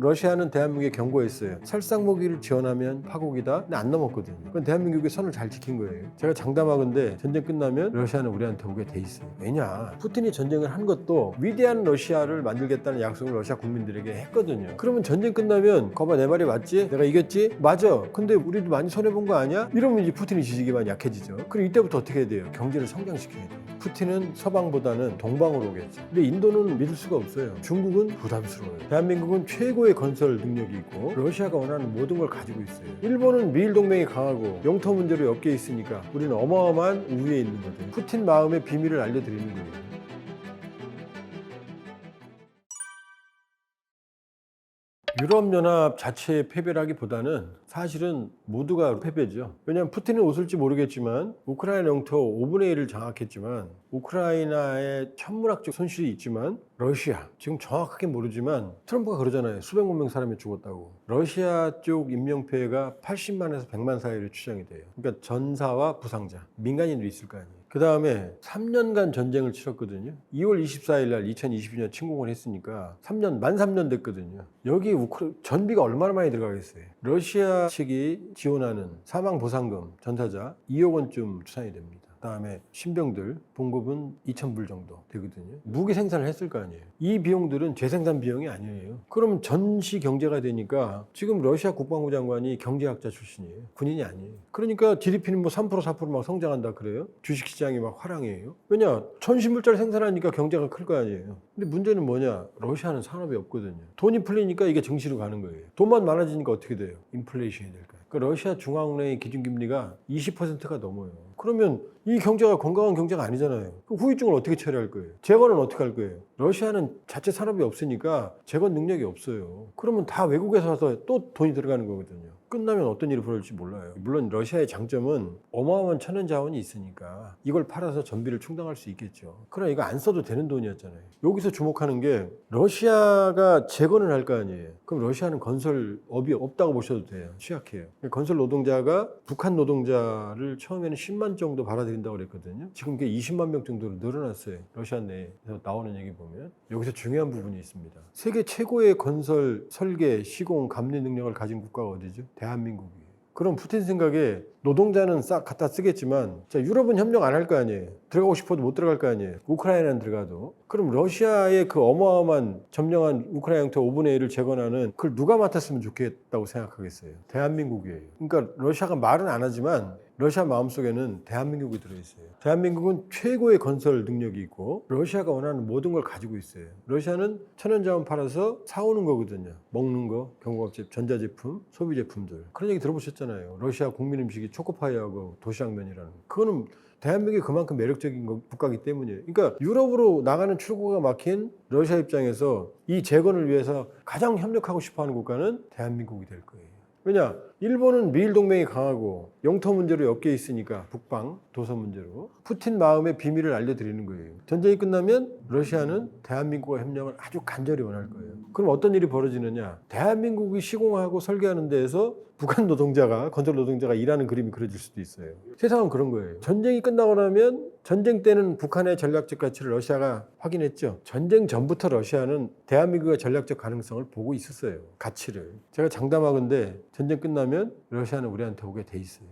러시아는 대한민국에 경고했어요. 살상무기를 지원하면 파국이다. 근데 안 넘었거든요. 그건 대한민국이 선을 잘 지킨 거예요. 제가 장담하건대 전쟁 끝나면 러시아는 우리한테 오게 돼 있어요. 왜냐? 푸틴이 전쟁을 한 것도 위대한 러시아를 만들겠다는 약속을 러시아 국민들에게 했거든요. 그러면 전쟁 끝나면 거봐 내 말이 맞지? 내가 이겼지? 맞아. 근데 우리도 많이 손해본 거 아니야? 이러면 이제 푸틴이 지지기만 약해지죠. 그럼 이때부터 어떻게 해야 돼요? 경제를 성장시켜야 돼요. 푸틴은 서방보다는 동방으로 오겠죠. 근데 인도는 믿을 수가 없어요. 중국은 부담스러워요. 대한민국은 최고의 건설 능력이 있고 러시아가 원하는 모든 걸 가지고 있어요. 일본은 미일 동맹이 강하고 영토 문제로 엮여 있으니까 우리는 어마어마한 우위에 있는 거죠. 푸틴 마음의 비밀을 알려드리는 거예요. 유럽연합 자체의 패배라기보다는 사실은 모두가 패배죠. 왜냐하면 푸틴은 웃을지 모르겠지만 우크라이나 영토 5분의 1을 장악했지만 우크라이나의 천문학적 손실이 있지만 러시아, 지금 정확하게 모르지만 트럼프가 그러잖아요. 수백만 명 사람이 죽었다고. 러시아 쪽 인명피해가 80만에서 100만 사이로 추정이 돼요. 그러니까 전사와 부상자, 민간인도 있을 거 아니에요. 그 다음에 3년간 전쟁을 치렀거든요. 2월 24일 날 2022년 침공을 했으니까 만 3년 됐거든요. 여기 전비가 얼마나 많이 들어가겠어요. 러시아 측이 지원하는 사망보상금 전사자 2억 원쯤 추산이 됩니다. 그다음에 신병들 봉급은 2,000불 정도 되거든요. 무기 생산을 했을 거 아니에요. 이 비용들은 재생산 비용이 아니에요. 그럼 전시 경제가 되니까 지금 러시아 국방부 장관이 경제학자 출신이에요. 군인이 아니에요. 그러니까 GDP는 뭐 3% 4% 막 성장한다 그래요. 주식시장이 막 화랑이에요. 왜냐? 천신물자를 생산하니까 경제가 클 거 아니에요. 근데 문제는 뭐냐? 러시아는 산업이 없거든요. 돈이 풀리니까 이게 증시로 가는 거예요. 돈만 많아지니까 어떻게 돼요? 인플레이션이 될까요? 그러니까 러시아 중앙은행의 기준금리가 20%가 넘어요. 그러면 이 경제가 건강한 경제가 아니잖아요. 그 후유증을 어떻게 처리할 거예요? 재건은 어떻게 할 거예요? 러시아는 자체 산업이 없으니까 재건 능력이 없어요. 그러면 다 외국에서 와서 또 돈이 들어가는 거거든요. 끝나면 어떤 일이 벌어질지 몰라요. 물론 러시아의 장점은 어마어마한 천연 자원이 있으니까 이걸 팔아서 전비를 충당할 수 있겠죠. 그러나 이거 안 써도 되는 돈이었잖아요. 여기서 주목하는 게 러시아가 재건을 할 거 아니에요. 그럼 러시아는 건설업이 없다고 보셔도 돼요. 취약해요. 건설 노동자가 북한 노동자를 처음에는 10만 정도 받아들인다고 그랬거든요. 지금 그게 20만 명 정도로 늘어났어요. 러시아 내에서 나오는 얘기 보면. 여기서 중요한 부분이 있습니다. 세계 최고의 건설, 설계, 시공, 감리 능력을 가진 국가가 어디죠? 대한민국이에요. 그럼 푸틴 생각에 노동자는 싹 갖다 쓰겠지만 자, 유럽은 협력 안 할 거 아니에요. 들어가고 싶어도 못 들어갈 거 아니에요. 우크라이나는 들어가도. 그럼 러시아의 그 어마어마한 점령한 우크라이나 영토 5분의 1을 재건하는 그걸 누가 맡았으면 좋겠다고 생각하겠어요? 대한민국이에요. 그러니까 러시아가 말은 안 하지만 러시아 마음속에는 대한민국이 들어있어요. 대한민국은 최고의 건설 능력이 있고 러시아가 원하는 모든 걸 가지고 있어요. 러시아는 천연자원 팔아서 사오는 거거든요. 먹는 거, 경공업체, 전자제품, 소비제품들. 그런 얘기 들어보셨잖아요. 러시아 국민 음식이 초코파이하고 도시락면이라는. 그거는 대한민국이 그만큼 매력적인 국가이기 때문이에요. 그러니까 유럽으로 나가는 출구가 막힌 러시아 입장에서 이 재건을 위해서 가장 협력하고 싶어하는 국가는 대한민국이 될 거예요. 왜냐? 일본은 미일 동맹이 강하고 영토 문제로 엮여 있으니까 북방, 도서 문제로 푸틴 마음의 비밀을 알려드리는 거예요. 전쟁이 끝나면 러시아는 대한민국과 협력을 아주 간절히 원할 거예요. 그럼 어떤 일이 벌어지느냐? 대한민국이 시공하고 설계하는 데에서 북한 노동자가, 건설 노동자가 일하는 그림이 그려질 수도 있어요. 세상은 그런 거예요. 전쟁이 끝나고 나면 전쟁 때는 북한의 전략적 가치를 러시아가 확인했죠. 전쟁 전부터 러시아는 대한민국의 전략적 가능성을 보고 있었어요. 가치를. 제가 장담하건대 전쟁 끝나면 러시아는 우리한테 오게 돼 있어요.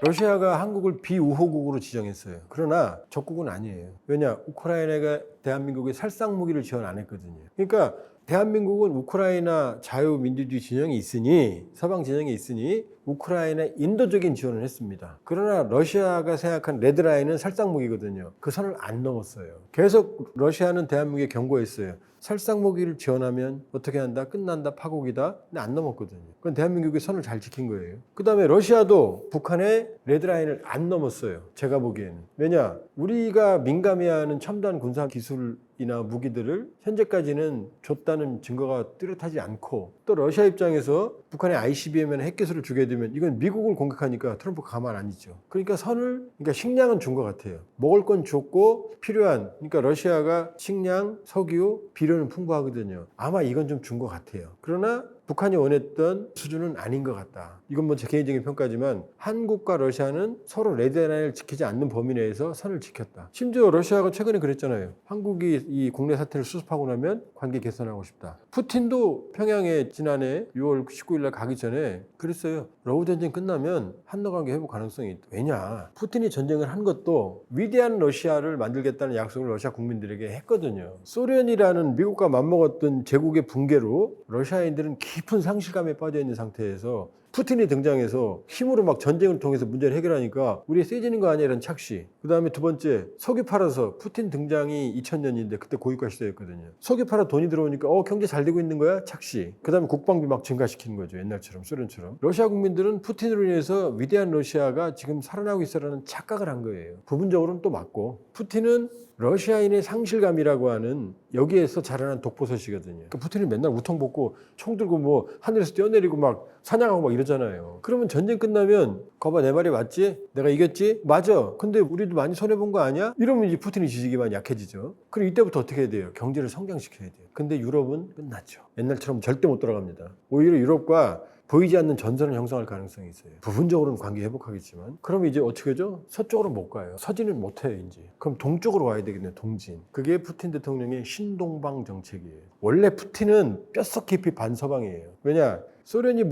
러시아가 한국을 비우호국으로 지정했어요. 그러나 적국은 아니에요. 왜냐? 우크라이나가 대한민국에 살상무기를 지원 안 했거든요. 그러니까 대한민국은 우크라이나 자유민주주의 진영이 있으니 서방 진영이 있으니 우크라이나 인도적인 지원을 했습니다. 그러나 러시아가 생각한 레드라인은 살상무기거든요. 그 선을 안 넘었어요. 계속 러시아는 대한민국에 경고했어요. 살상무기를 지원하면 어떻게 한다? 끝난다? 파국이다? 근데 안 넘었거든요. 그건 대한민국이 선을 잘 지킨 거예요. 그 다음에 러시아도 북한의 레드라인을 안 넘었어요. 제가 보기에는. 왜냐? 우리가 민감해하는 첨단 군사 기술이나 무기들을 현재까지는 줬다는 증거가 뚜렷하지 않고 또 러시아 입장에서 북한의 ICBM이나 핵기술을 주게 되면 이건 미국을 공격하니까 트럼프 가만 안 있죠. 그러니까 그러니까 식량은 준 것 같아요. 먹을 건 줬고 필요한, 그러니까 러시아가 식량, 석유, 비료는 풍부하거든요. 아마 이건 좀 준 것 같아요. 그러나 북한이 원했던 수준은 아닌 것 같다. 이건 뭐 제 개인적인 평가지만 한국과 러시아는 서로 레드라인을 지키지 않는 범위 내에서 선을 지켰다. 심지어 러시아가 최근에 그랬잖아요. 한국이 이 국내 사태를 수습하고 나면 관계 개선하고 싶다. 푸틴도 평양에 지난해 6월 19일 날 가기 전에 그랬어요. 러우 전쟁 끝나면 한러 관계 회복 가능성이 있다. 왜냐? 푸틴이 전쟁을 한 것도 위대한 러시아를 만들겠다는 약속을 러시아 국민들에게 했거든요. 소련이라는 미국과 맞먹었던 제국의 붕괴로 러시아인들은 깊은 상실감에 빠져 있는 상태에서 푸틴이 등장해서 힘으로 막 전쟁을 통해서 문제를 해결하니까 우리 세지는 거 아니야 이런 착시. 그 다음에 두 번째 석유 팔아서 푸틴 등장이 2000년인데 그때 고유가 시대였거든요. 석유 팔아 돈이 들어오니까 경제 잘 되고 있는 거야 착시. 그 다음에 국방비 막 증가시키는 거죠. 옛날처럼 소련처럼. 러시아 국민들은 푸틴으로 인해서 위대한 러시아가 지금 살아나고 있어라는 착각을 한 거예요. 부분적으로는 또 맞고 푸틴은 러시아인의 상실감이라고 하는 여기에서 자라난 독보섯이거든요. 그러니까 푸틴은 맨날 우통 벗고 총 들고 뭐 하늘에서 뛰어내리고 막 사냥하고 막 이러잖아요. 그러면 전쟁 끝나면 거봐 내 말이 맞지? 내가 이겼지? 맞아. 근데 우리도 많이 손해본 거 아니야? 이러면 이제 푸틴의 지지기만 약해지죠. 그럼 이때부터 어떻게 해야 돼요? 경제를 성장시켜야 돼요. 근데 유럽은 끝났죠. 옛날처럼 절대 못 돌아갑니다. 오히려 유럽과 보이지 않는 전선을 형성할 가능성이 있어요. 부분적으로는 관계 회복하겠지만 그럼 이제 어떻게 하죠? 서쪽으로 못 가요. 서진을 못 해요 이제. 그럼 동쪽으로 와야 되겠네요. 동진. 그게 푸틴 대통령의 신동방 정책이에요. 원래 푸틴은 뼛속 깊이 반서방이에요. 왜냐? 소련이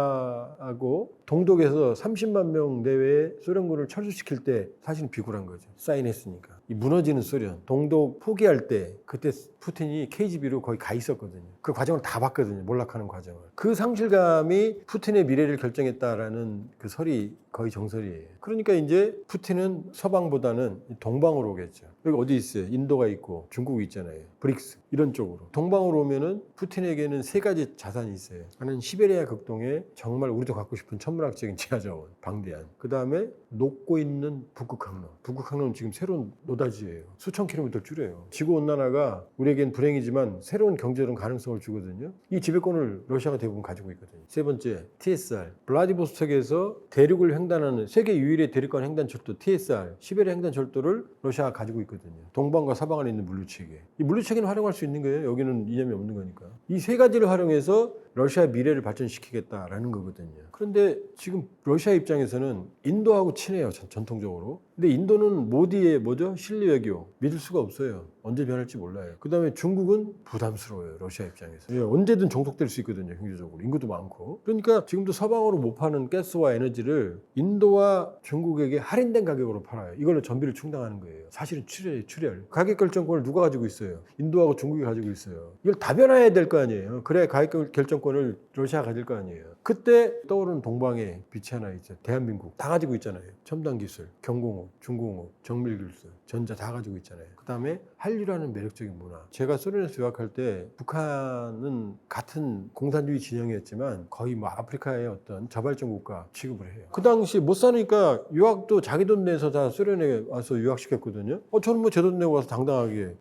몰락하고 동독에서 30만 명 내외의 소련군을 철수시킬 때 사실은 비굴한 거죠. 사인했으니까. 이 무너지는 소련, 동독 포기할 때 그때 푸틴이 KGB로 거의 가 있었거든요. 그 과정을 다 봤거든요. 몰락하는 과정을. 그 상실감이 푸틴의 미래를 결정했다라는 그 설이 거의 정설이에요. 그러니까 이제 푸틴은 서방보다는 동방으로 오겠죠. 여기 어디 있어요? 인도가 있고 중국이 있잖아요. 브릭스 이런 쪽으로. 동방으로 오면은 푸틴에게는 세 가지 자산이 있어요. 하나는 시베리아 극동에 정말 우리도 갖고 싶은 천문학적인 지하자원, 방대한. 그 다음에 녹고 있는 북극 항로. 북극 항로는 지금 새로운 노다지예요. 수천 킬로미터 줄여요. 지구 온난화가 우리에겐 불행이지만 새로운 경제적 가능성을 주거든요. 이 지배권을 러시아가 대부분 가지고 있거든요. 세 번째, TSR. 블라디보스톡에서 대륙을 횡단하는 세계 유일의 대륙간 횡단철도 TSR, 시베리아 횡단철도를 러시아가 가지고 있거든요. 동방과 서방 안에 있는 물류체계. 이 물류체계는 활용할 수 있는 거예요. 여기는 이념이 없는 거니까. 이 세 가지를 활용해서 러시아 미래를 발전시키겠다라는 거거든요. 그런데 지금 러시아 입장에서는 인도하고 친해요. 전통적으로. 근데 인도는 모디의 뭐죠? 실리 외교. 믿을 수가 없어요. 언제 변할지 몰라요. 그 다음에 중국은 부담스러워요. 러시아 입장에서. 예, 언제든 종속될 수 있거든요. 경제적으로. 인구도 많고. 그러니까 지금도 서방으로 못 파는 가스와 에너지를 인도와 중국에게 할인된 가격으로 팔아요. 이걸로 전비를 충당하는 거예요. 사실은 출혈. 가격 결정권을 누가 가지고 있어요? 인도하고 중국이 가지고 있어요. 이걸 다 변화해야 될 거 아니에요. 그래야 가격 결정권을 러시아가 가질 거 아니에요. 그때 떠오르는 동방에 빛이 하나 있죠. 대한민국. 다 가지고 있잖아요. 첨단 기술, 경공업, 중공업, 정밀기술, 전자 다 가지고 있잖아요. 그 다음에 한류라는 매력적인 문화. 제가 소련에서 유학할 때 북한은 같은 공산주의 진영이었지만 거의 뭐 아프리카의 어떤 자발적 국가 취급을 해요. 그 당시 못 사니까 유학도 자기 돈 내서 다 소련에 와서 유학시켰거든요. 저는 뭐 제 돈 내고 와서 당당하게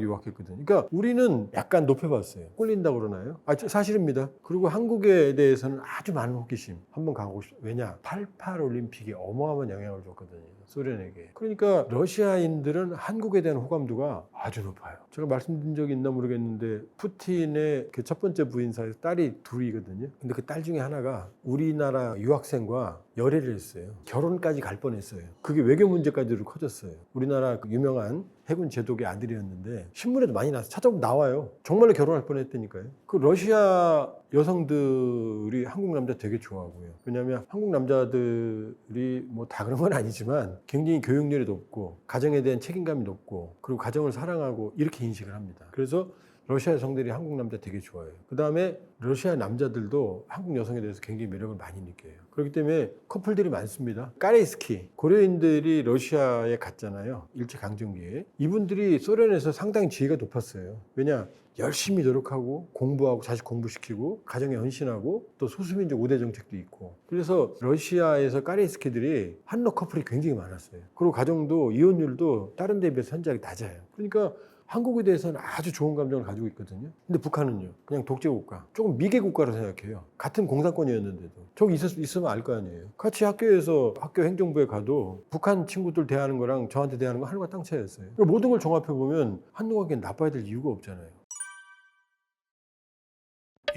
유학했거든요. 그러니까 우리는 약간 높여봤어요. 꼴린다고 그러나요? 사실입니다. 그리고 한국에 대해서는 아주 많은 호기심. 한번 가고 싶어요. 왜냐? 88 올림픽이 어마어마한 영향을 줬거든요. 소련에게. 그러니까 러시아인들은 한국에 대한 호감도가 아주 높아요. 제가 말씀드린 적이 있나 모르겠는데 푸틴의 그 첫 번째 부인 사이에서 딸이 둘이거든요. 근데 그 딸 중에 하나가 우리나라 유학생과 열애를 했어요. 결혼까지 갈 뻔했어요. 그게 외교 문제까지도 커졌어요. 우리나라 그 유명한 해군 제독의 아들이었는데 신문에도 많이 나와서 찾아보면 나와요. 정말로 결혼할 뻔했다니까요. 그 러시아 여성들이 한국 남자 되게 좋아하고요. 왜냐하면 한국 남자들이 뭐 다 그런 건 아니지만 굉장히 교육열이 높고 가정에 대한 책임감이 높고 그리고 가정을 사랑하고 이렇게 인식을 합니다. 그래서 러시아 여성들이 한국 남자 되게 좋아해요. 그 다음에 러시아 남자들도 한국 여성에 대해서 굉장히 매력을 많이 느껴요. 그렇기 때문에 커플들이 많습니다. 까레이스키, 고려인들이 러시아에 갔잖아요. 일제강점기에. 이분들이 소련에서 상당히 지위가 높았어요. 왜냐? 열심히 노력하고 공부하고 자식 공부시키고 가정에 헌신하고 또 소수민족 우대 정책도 있고 그래서 러시아에서 까레이스키들이 한러 커플이 굉장히 많았어요. 그리고 가정도 이혼율도 다른 데 비해서 현저하게 낮아요. 그러니까 한국에 대해서는 아주 좋은 감정을 가지고 있거든요. 근데 북한은요. 그냥 독재국가. 조금 미개 국가로 생각해요. 같은 공산권이었는데도. 저기 있으면 알 거 아니에요. 같이 학교에서 학교 행정부에 가도 북한 친구들 대하는 거랑 저한테 대하는 거 하늘과 땅 차이였어요. 모든 걸 종합해보면 한국에겐 나빠야 될 이유가 없잖아요.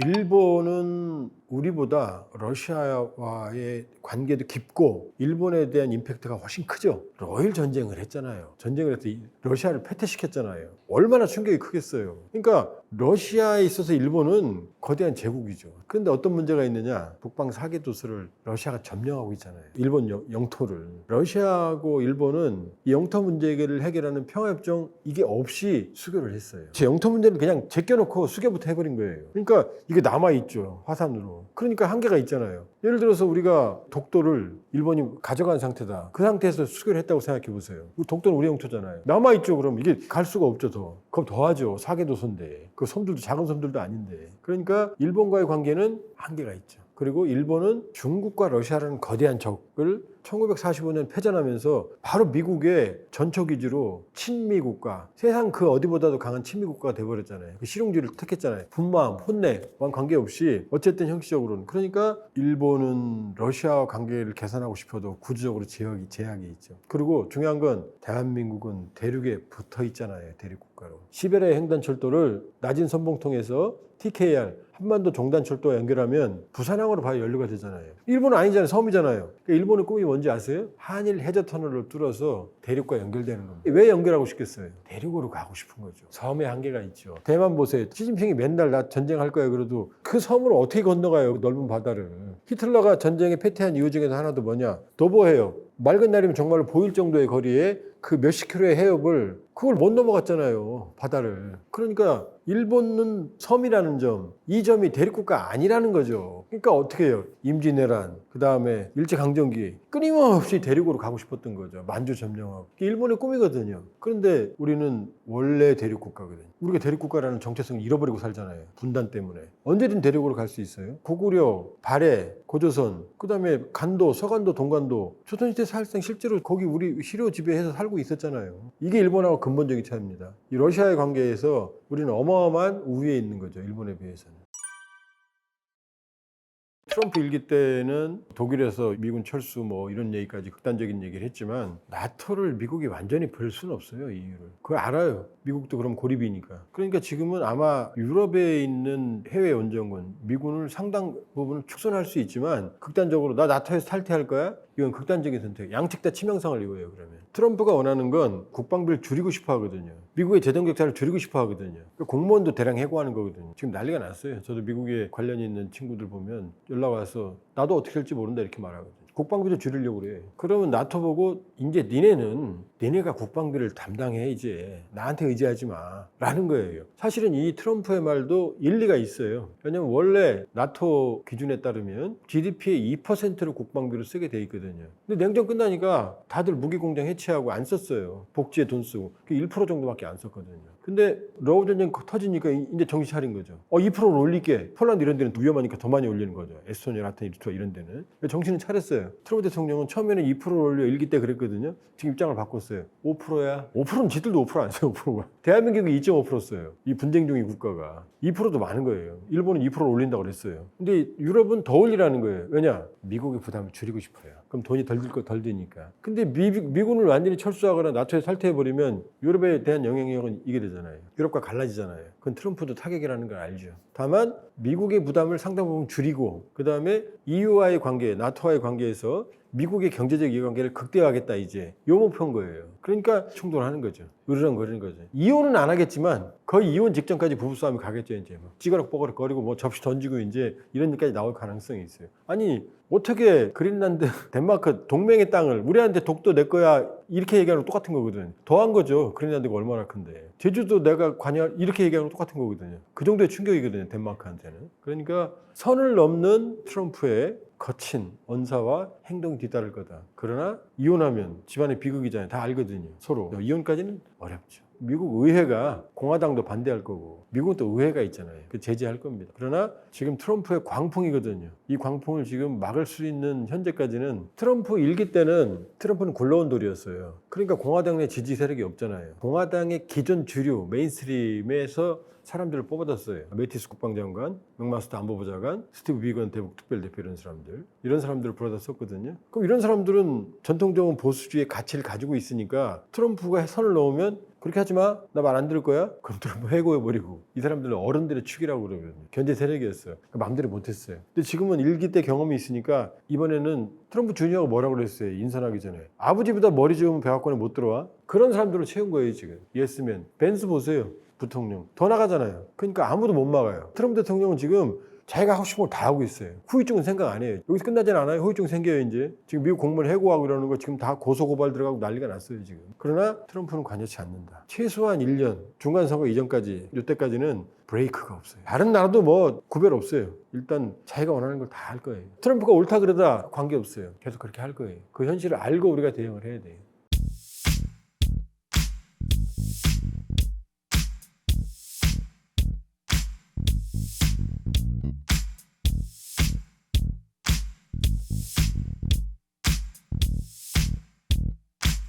일본은 우리보다 러시아와의 관계도 깊고 일본에 대한 임팩트가 훨씬 크죠. 러일 전쟁을 했잖아요. 전쟁을 해서 러시아를 패퇴시켰잖아요. 얼마나 충격이 크겠어요. 그러니까 러시아에 있어서 일본은 거대한 제국이죠. 그런데 어떤 문제가 있느냐? 북방 4개 도서를 러시아가 점령하고 있잖아요. 일본 영토를. 러시아하고 일본은 이 영토 문제를 해결하는 평화협정 이게 없이 수교를 했어요. 제 영토 문제는 그냥 제껴놓고 수교부터 해버린 거예요. 그러니까 이게 남아있죠. 화산으로. 그러니까 한계가 있잖아요. 예를 들어서 우리가 독도를 일본이 가져간 상태다. 그 상태에서 수교를 했다고 생각해 보세요. 독도는 우리 영토잖아요. 남아있죠. 그럼 이게 갈 수가 없죠. 더. 그럼 더 하죠. 4개 도서인데. 그 섬들도 작은 섬들도 아닌데. 그러니까 일본과의 관계는 한계가 있죠. 그리고 일본은 중국과 러시아라는 거대한 적을 1945년 패전하면서 바로 미국의 전초기지로 친미 국가, 세상 그 어디보다도 강한 친미 국가가 돼버렸잖아요. 그 실용주의를 택했잖아요. 분마음, 혼내와 관계없이 어쨌든 형식적으로는. 그러니까 일본은 러시아와 관계를 개선하고 싶어도 구조적으로 제약이 있죠. 그리고 중요한 건 대한민국은 대륙에 붙어 있잖아요. 대륙 국가로. 시베리아 횡단철도를 낮은 선봉통에서 TKR 한반도 종단철도와 연결하면 부산항으로 바로 연료가 되잖아요. 일본은 아니잖아요. 섬이잖아요. 그러니까 일본의 꿈이 뭔지 아세요? 한일 해저터널을 뚫어서 대륙과 연결되는 겁니다. 왜 연결하고 싶겠어요? 대륙으로 가고 싶은 거죠. 섬의 한계가 있죠. 대만 보세요. 시진핑이 맨날 나 전쟁할 거야 그래도 그 섬을 어떻게 건너가요? 넓은 바다를. 히틀러가 전쟁에 패퇴한 이유 중에서 하나도 뭐냐? 도보해요. 맑은 날이면 정말로 보일 정도의 거리에 그 몇십 킬로의 해협을 그걸 못 넘어갔잖아요. 바다를. 그러니까 일본은 섬이라는 점, 이 점이 대륙국가 아니라는 거죠. 그러니까 어떻게 해요? 임진왜란, 그 다음에 일제강점기 끊임없이 대륙으로 가고 싶었던 거죠. 만주 점령하고. 일본의 꿈이거든요. 그런데 우리는 원래 대륙국가거든요. 우리가 대륙국가라는 정체성을 잃어버리고 살잖아요. 분단 때문에. 언제든 대륙으로 갈 수 있어요. 고구려, 발해, 고조선, 그 다음에 간도, 서간도, 동간도. 조선시대 사실상 실제로 거기 우리 시료 지배해서 살고 있었잖아요. 이게 일본하고 근본적인 차이입니다. 이 러시아의 관계에서 우리는 어마어마한 우위에 있는 거죠. 일본에 비해서는. 트럼프 일기 때는 독일에서 미군 철수 뭐 이런 얘기까지 극단적인 얘기를 했지만 나토를 미국이 완전히 볼 수는 없어요. 이 이유를. 그걸 알아요. 미국도 그럼 고립이니까. 그러니까 지금은 아마 유럽에 있는 해외 원정군 미군을 상당 부분 축소할 수 있지만 극단적으로 나 나토에서 탈퇴할 거야? 이건 극단적인 선택. 양측 다 치명상을 입어요. 그러면. 트럼프가 원하는 건 국방비를 줄이고 싶어 하거든요. 미국의 재정 격차를 줄이고 싶어 하거든요. 공무원도 대량 해고하는 거거든요. 지금 난리가 났어요. 저도 미국에 관련이 있는 친구들 보면 연락 와서 나도 어떻게 할지 모른다 이렇게 말하거든요. 국방비도 줄이려고 그래. 그러면 나토 보고 이제 니네가 국방비를 담당해 이제 나한테 의지하지 마 라는 거예요. 사실은 이 트럼프의 말도 일리가 있어요. 왜냐면 원래 나토 기준에 따르면 GDP의 2%를 국방비로 쓰게 돼 있거든요. 근데 냉전 끝나니까 다들 무기 공장 해체하고 안 썼어요. 복지에 돈 쓰고 1% 정도밖에 안 썼거든요. 근데 러우 전쟁 터지니까 이제 정신 차린 거죠. 2%를 올릴게. 폴란드 이런 데는 위험하니까 더 많이 올리는 거죠. 에스토니아, 라틴, 리투아 이런 데는. 정신을 차렸어요. 트럼프 대통령은 처음에는 2%를 올려 일기 때 그랬거든요. 지금 입장을 바꿨어요. 5%야. 5%는 지들도 5% 안 써요. 5%가. 대한민국이 2.5% 써요. 이 분쟁 중인 국가가. 2%도 많은 거예요. 일본은 2%를 올린다고 그랬어요. 근데 유럽은 더 올리라는 거예요. 왜냐? 미국의 부담을 줄이고 싶어요. 그럼 돈이 덜 들 거 덜 드니까. 근데 미군을 완전히 철수하거나 나토에 탈퇴해버리면 유럽에 대한 영향력은 이게 되잖아요. 유럽과 갈라지잖아요. 그건 트럼프도 타격이라는 걸 알죠. 다만 미국의 부담을 상당 부분 줄이고 그 다음에 EU와의 관계, 나토와의 관계에서 미국의 경제적 이해관계를 극대화하겠다 이제 요 목표인 거예요. 그러니까 충돌하는 거죠. 으르렁거리는 거죠. 이혼은 안 하겠지만 거의 이혼 직전까지 부부싸움이 가겠죠. 이제 막 찌그럭 뻐그럭거리고 뭐 접시 던지고 이제 이런 일까지 나올 가능성이 있어요. 아니 어떻게 그린란드, 덴마크 동맹의 땅을 우리한테 독도 내 거야 이렇게 얘기하는 거 똑같은 거거든. 더한 거죠. 그린란드가 얼마나 큰데. 제주도 내가 관여할 이렇게 얘기하는 거 똑같은 거거든요. 그 정도의 충격이거든요. 덴마크한테는. 그러니까 선을 넘는 트럼프의 거친 언사와 행동이 뒤따를 거다. 그러나 이혼하면 집안의 비극이잖아요. 다 알거든요. 서로. 이혼까지는 어렵죠. 미국 의회가 공화당도 반대할 거고 미국은 또 의회가 있잖아요. 그 제재할 겁니다. 그러나 지금 트럼프의 광풍이거든요. 이 광풍을 지금 막을 수 있는 현재까지는 트럼프 일기 때는 트럼프는 굴러온 돌이었어요. 그러니까 공화당 내 지지 세력이 없잖아요. 공화당의 기존 주류 메인스트림에서 사람들을 뽑아뒀어요. 매티스 국방장관, 맥마스터 안보보좌관, 스티브 비건 대북 특별대표 이런 사람들을 불러다 썼거든요. 그럼 이런 사람들은 전통적인 보수주의 가치를 가지고 있으니까 트럼프가 선을 넣으면 그렇게 하지 마. 나 말 안 들을 거야. 그럼 트럼프 해고해버리고. 이 사람들은 어른들의 축이라고 그러거든요. 견제 세력이었어요. 마음대로 못했어요. 근데 지금은 일기 때 경험이 있으니까 이번에는 트럼프 주니어가 뭐라고 그랬어요. 인선하기 전에. 아버지보다 머리 좋으면 백악관에 못 들어와. 그런 사람들로 채운 거예요 지금. 예스맨. 벤스 보세요. 부통령. 더 나가잖아요. 그러니까 아무도 못 막아요. 트럼프 대통령은 지금 자기가 하고 싶은 걸 다 하고 있어요. 후유증은 생각 안 해요. 여기서 끝나진 않아요. 후유증 생겨요 이제. 지금 미국 공무원 해고하고 이러는 거 지금 다 고소고발 들어가고 난리가 났어요 지금. 그러나 트럼프는 관여치 않는다. 최소한 1년 중간선거 이전까지 이때까지는 브레이크가 없어요. 다른 나라도 뭐 구별 없어요. 일단 자기가 원하는 걸 다 할 거예요. 트럼프가 옳다 그러다 관계없어요. 계속 그렇게 할 거예요. 그 현실을 알고 우리가 대응을 해야 돼요.